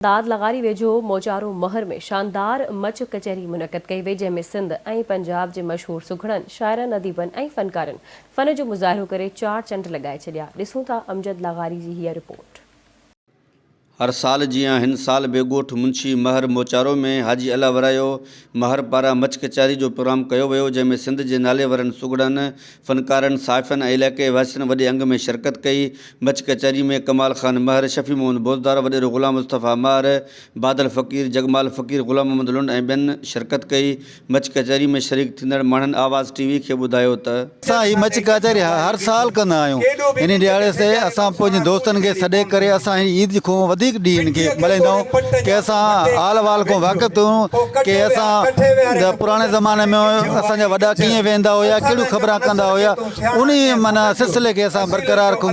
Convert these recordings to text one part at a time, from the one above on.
दाद लगारी वेझो मोचारो महर में शानदार मच कचहरी मुनक़द कई वई, जंहिंमें सिंध ऐं पंजाब जे मशहूर सुघड़नि, शाइरनि, अदीबनि ऐं फनकारनि फन जो मुज़ाहिरो करे चार चंड लगाए छॾिया। ॾिसूं था अमजद लगारी जी हीअ रिपोर्ट। हर साल जियां हिन साल बेगोठ मुंशी महर मोचारो में हाजी अला वरायो महर पारां मच कचहरी जो प्रोग्राम कयो वियो, जंहिंमें सिंध जे नाले वारनि सुगड़नि, फनकारनि, साइफ़नि ऐं इलाइक़े वासियुनि वॾे अंग में शिरकत कई। मच कचहरी में कमाल ख़ान महर, शफ़ी मोहम्मद बोज़दार, वॾेरो ग़ुलाम मुस्तफ़ा महर, बादल फ़क़ीर, जगमाल फ़क़ीर, ग़ुलाम मोहम्मद लुंड ऐं ॿियनि शिरकत कई। मच कचहरी में शरीक थींदड़ माण्हुनि आवाज़ टीवी खे ॿुधायो त असां ही मच कचहरी हर साल कंदा आहियूं। इन ॾियारे ते असां पंहिंजे दोस्तनि खे सॾे करे असां ईद खां वधीक ॾींहं इनके मल्हाईंदा कि असां आल वाल को वाक़िफ़ु हूं कि असां पुराने ज़माने में असांजा वॾा कीअं वेंदा हुया, कहिड़ियूं ख़बरां कंदा हुया, उन माना सिलसिले खे असां बरक़रार रखूं।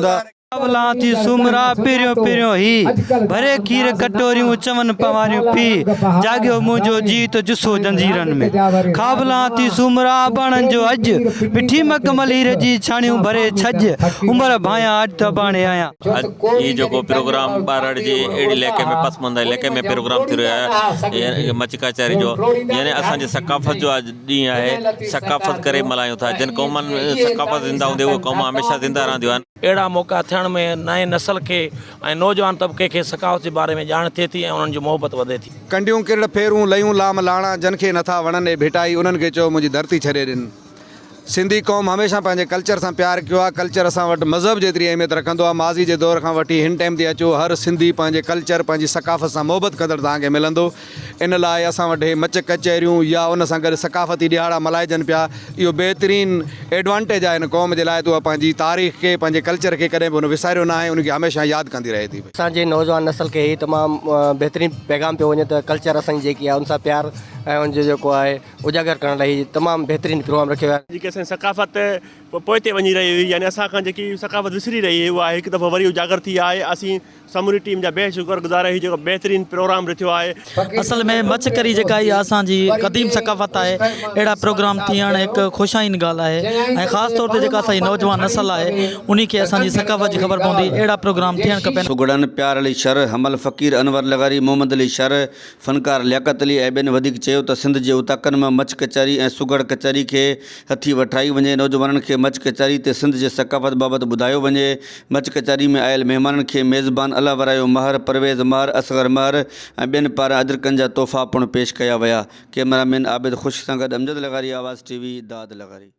थी सुमरा पिरियों पिरियों ही भरे खीर कटोरियूं चमन पवारियूं पी जागियो मुंहिंजो जीत जुस्सो जंजीरनि में खाबला थी सुमरा बाणनि जो अॼु मिठी मखमल हीर जी छाणियूं भरे छज उमर भाया अॼु त बाणे आया। ये जो प्रोग्राम बारड़ जी अहिड़े इलाइक़े में पसमंद इलाइक़े में प्रोग्राम थी रहियो आहे मच कचहरी जो, यानी असांजे सकाफ़त जो अॼु ॾींहुं आहे। सकाफ़त करे मल्हायूं था, जिन क़ौमनि सकाफ़त ज़िंदा हूंदी उहे क़ौम हमेशह ज़िंदा रहंदियूं आहिनि। अहिड़ा मौक़ा थियण में नए नस्ल के ऐं नौजवान तबके के सकाफ़त जे बारे में ॼाण थिए थी ऐं उन्हनि जी मोहबत वधे थी। कंडियूं किरड़ फेरूं लयूं लाम लाणा जन खे नथा वणनि भेटाई उन्हनि खे चयो मुंहिंजी धरती छॾे ॾिन। सिंधी क़ौम हमेशह पंहिंजे कल्चर सां प्यार कयो आहे। कल्चर असां वटि मज़हब जेतिरी अहमियत रखंदो आहे। माज़ी जे दौर खां वठी हिन टाइम ते अचो, हर सिंधी पंहिंजे कल्चर पंहिंजी सकाफ़त सां मोहबत कंदड़ तव्हांखे मिलंदो। इन लाइ असां वटि मच कचहरियूं या उन सां गॾु सकाफ़ती ॾियारा मल्हाइजनि पिया। इहो बहितरीनु एडवांटेज आहे हिन क़ौम जे लाइ, त उहा पंहिंजी तारीख़ खे, पंहिंजे कल्चर खे कॾहिं बि उन विसारियो न आहे, उनखे हमेशह यादि कंदी रहे थी। असांजे नौजवान नस्ल खे ही तमामु बहितरीनु पैगाम पियो वञे त कल्चर असांजी जेकी आहे उन सां प्यार ऐं उनजो जेको आहे उजागर करण लाइ तमामु बहितरीनु प्रोग्राम रखियो आहे। जेकी असांजी सकाफ़त पोइ ते वञी रही हुई, यानी असांखां जेकी सकाफ़त विसरी रही हुई उहा हिकु दफ़ो वरी उजागर थी आहे। असीं समूरी टीम जा बेशुक्रगुज़ार ही जेको बहितरीनु प्रोग्राम रखियो आहे। असल में मच करी जेका इहा असांजी क़दीम सकाफ़त आहे, अहिड़ा प्रोग्राम थियण हिकु ख़ुशाइनी ॻाल्हि आहे ऐं ख़ासि तौर ते जेका असांजी नौजवान नस्ल आहे उन खे असांजी सकाफ़त जी ख़बर पवंदी। अहिड़ा प्रोग्राम थियणु खपनि। सुगड़नि प्यार अली शर, हमल फ़क़ीर, अनवर लगारी, मोहम्मद अली शर, फनकार लियाकत अली ऐं ॿियनि वधीक चयो त सिंध जे उताकनि मां मच कचहरी ऐं सुगड़ कचहरी खे हथी वठाई वञे। नौजवाननि खे मच कचहरी ते सिंध जे सकाफ़त बाबति ॿुधायो वञे। मच कचहरी में आयल महिमाननि खे मेज़बान अला वरायो महर, परवेज़ महर, असगर महर ऐं ॿियनि पारां अदरकनि जा तोहफ़ा पिणु पेश कया विया। कैमरामैन आबिद ख़ुश सां गॾु अमजद लगारी, आवाज़ टीवी, दाद लगारी।